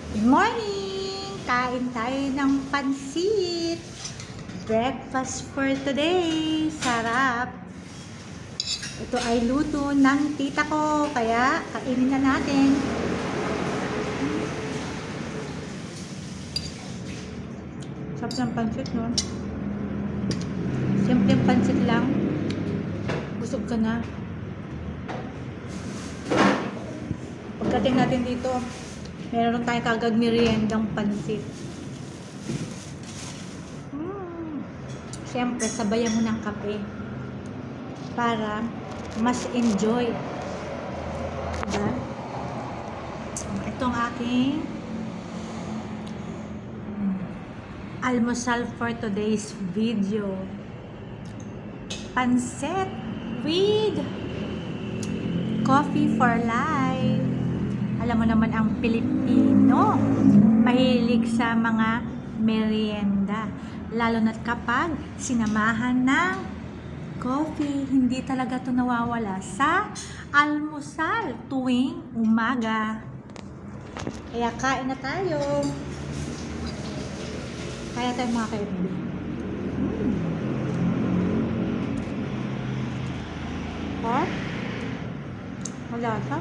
Good morning! Kain tayo ng pansit. Breakfast for today. Sarap. Ito ay luto ng tita ko. Kaya kainin na natin. Sarap ng pansit, no? Simpleng pansit lang. Busog ka na. Pagdating natin dito, meron tayo kagad meriendang pansit. Siyempre, sabayan mo ng kape para mas enjoy. Diba? Ito ang aking almusal for today's video. Pansit with coffee for life. Alam mo naman ang Pilipino, mahilig sa mga merienda. Lalo na't kapag sinamahan ng coffee, hindi talaga ito nawawala sa almusal tuwing umaga. Kaya kain na tayo. Kaya tayo mga kaibigan. Hot? Malasa?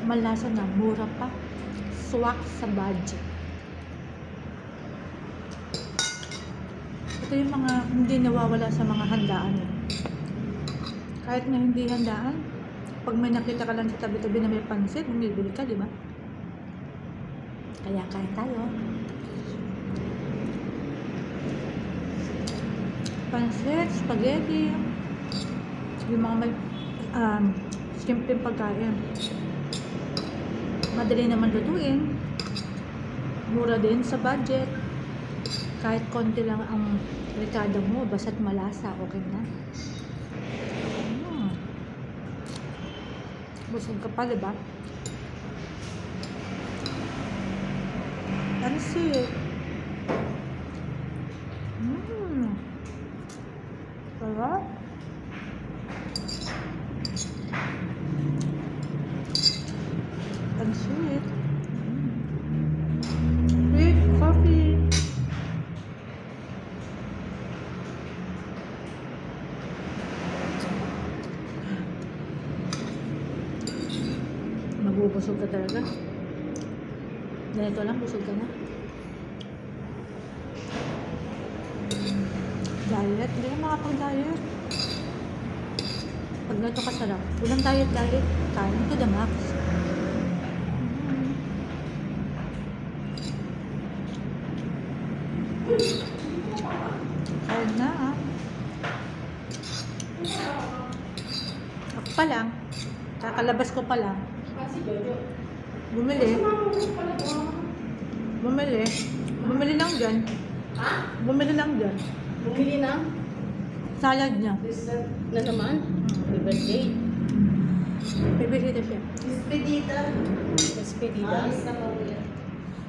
Malasa na, mura pa. Swak sa budget. Ito yung mga hindi nawawala sa mga handaan. Kahit na hindi handaan, pag may nakita ka lang sa tabi-tabi na may pansit, bumibili ka, di ba? Kaya kain tayo. Pansit, spaghetti, yung mga may simpleng pagkain. Madali naman lutuin, mura din sa budget, kahit konti lang ang rekado mo, basta't malasa, okay na. Busog ka pa, diba? Pansit. Sarap. Pansit. With coffee. Mabubusog ka talaga. Ganito lang, busog ka na. Diet? Hindi ka makapag-diet. Pag ganito kasarap, walang diet. Kain to the max. Kain na, ah. Ako pa lang. Kakalabas ko pa lang. Bumili lang dyan. Bumili na? Salad niya. Na naman? Happy birthday. Bibili siya. Despedida.